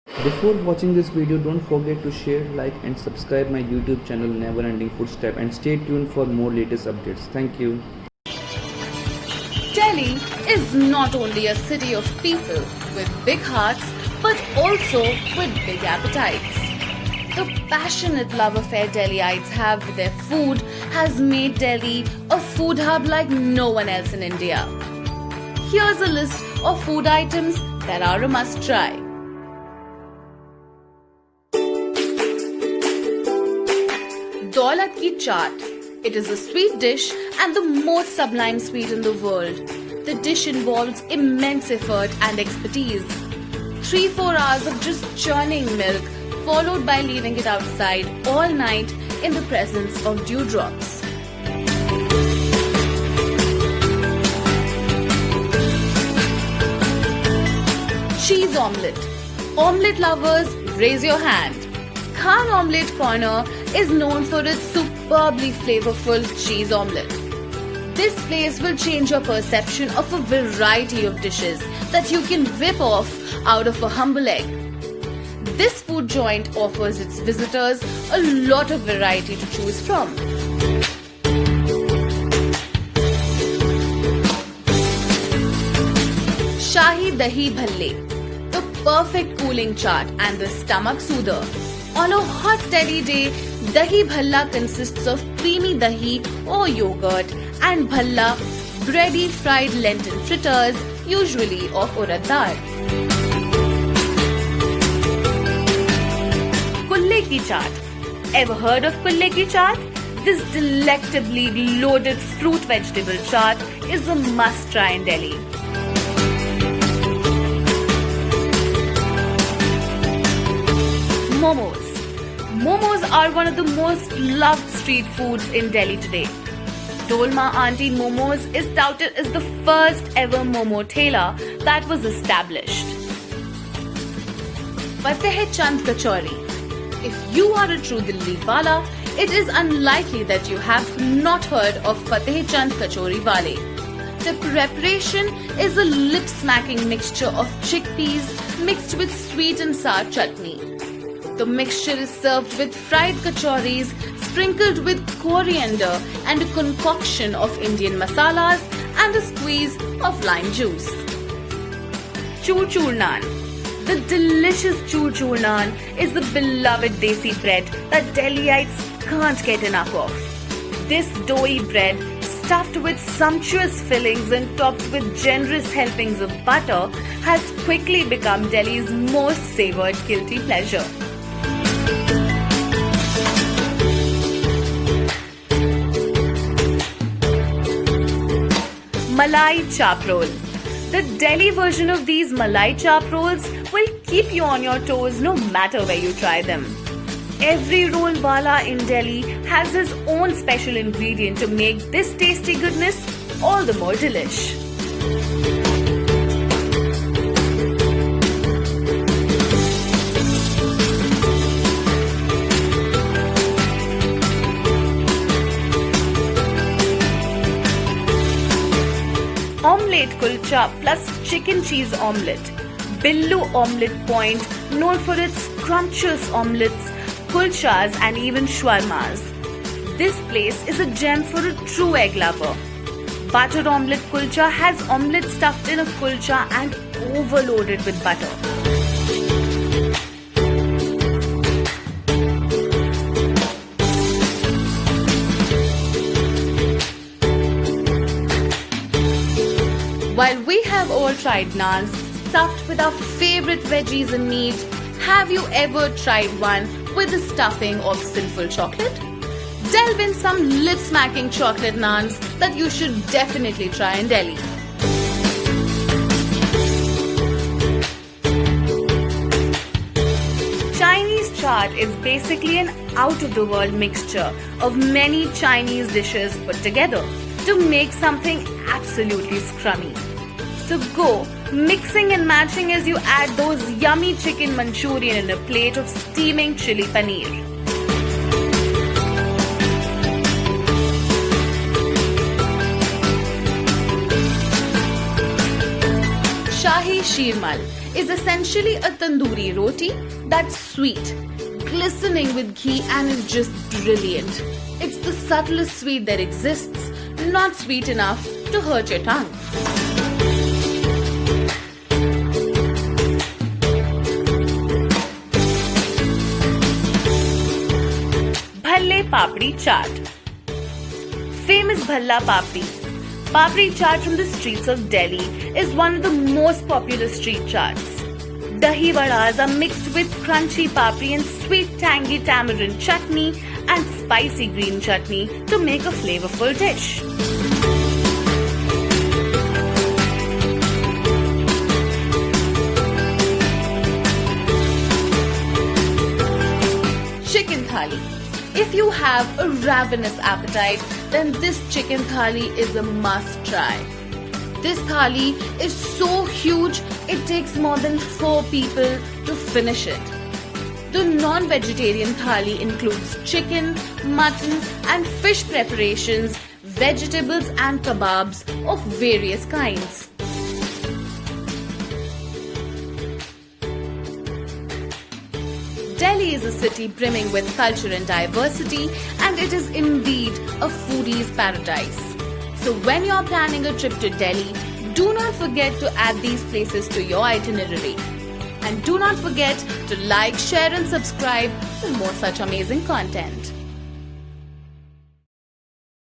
Before watching this video, don't forget to share, like and subscribe my YouTube channel Never Ending Footstep and stay tuned for more latest updates. Thank you. Delhi is not only a city of people with big hearts but also with big appetites. The passionate love affair Delhiites have with their food has made Delhi a food hub like no one else in India. Here's a list of food items that are a must try. Daulat ki chaat. It is a sweet dish and the most sublime sweet in the world. The dish involves immense effort and expertise. 3-4 hours of just churning milk, followed by leaving it outside all night in the presence of dewdrops. Cheese omelette. Omelette lovers, raise your hand. Khan Omelette Corner is known for its superbly flavorful cheese omelette. This place will change your perception of a variety of dishes that you can whip off out of a humble egg. This food joint offers its visitors a lot of variety to choose from. Shahi Dahi Bhalle, the perfect cooling chaat and the stomach soother. On a hot Delhi day, dahi bhalla consists of creamy dahi or yogurt and bhalla, bready fried lentil fritters, usually of urad dal. Kulle ki chaat. Ever heard of kulle ki chaat? This delectably loaded fruit vegetable chaat is a must try in Delhi. Momos. Momos are one of the most loved street foods in Delhi today. Dolma Auntie Momos is touted as the first ever Momo Thela that was established. Fateh Chand Kachori. If you are a true Dilli wala, it is unlikely that you have not heard of Fateh Chand Kachori Wale. The preparation is a lip-smacking mixture of chickpeas mixed with sweet and sour chutney. The mixture is served with fried kachoris sprinkled with coriander and a concoction of Indian masalas and a squeeze of lime juice. Choor Choor Naan. The delicious Choor Choor Naan is the beloved desi bread that Delhiites can't get enough of. This doughy bread, stuffed with sumptuous fillings and topped with generous helpings of butter, has quickly become Delhi's most savoured guilty pleasure. Malai Chap Roll. The Delhi version of these Malai Chap Rolls will keep you on your toes no matter where you try them. Every roll wala in Delhi has his own special ingredient to make this tasty goodness all the more delish. Omelette kulcha plus chicken cheese omelette. Billu Omelette Point, known for its scrumptious omelettes, kulchas and even shawarmas. This place is a gem for a true egg lover. Butter omelette kulcha has omelette stuffed in a kulcha and overloaded with butter. While we have all tried naans stuffed with our favorite veggies and meat, have you ever tried one with the stuffing of sinful chocolate? Delve in some lip-smacking chocolate naans that you should definitely try in Delhi. Chinese chaat is basically an out-of-the-world mixture of many Chinese dishes put together to make something absolutely scrummy. So go mixing and matching as you add those yummy chicken Manchurian in a plate of steaming chili paneer. Shahi sheermal is essentially a tandoori roti that's sweet, glistening with ghee and is just brilliant. It's the subtlest sweet that exists, not sweet enough to hurt your tongue. Bhalle Papdi Chaat. Famous Bhalla Papdi chaat from the streets of Delhi is one of the most popular street chaats. Dahi vadas are mixed with crunchy papdi and sweet tangy tamarind chutney and spicy green chutney to make a flavorful dish. Chicken thali. If you have a ravenous appetite, then this chicken thali is a must try. This thali is so huge, it takes more than 4 people to finish it. The non-vegetarian thali includes chicken, mutton and fish preparations, vegetables and kebabs of various kinds. Delhi is a city brimming with culture and diversity, and it is indeed a foodie's paradise. So when you're planning a trip to Delhi, do not forget to add these places to your itinerary. And do not forget to like, share and subscribe for more such amazing content.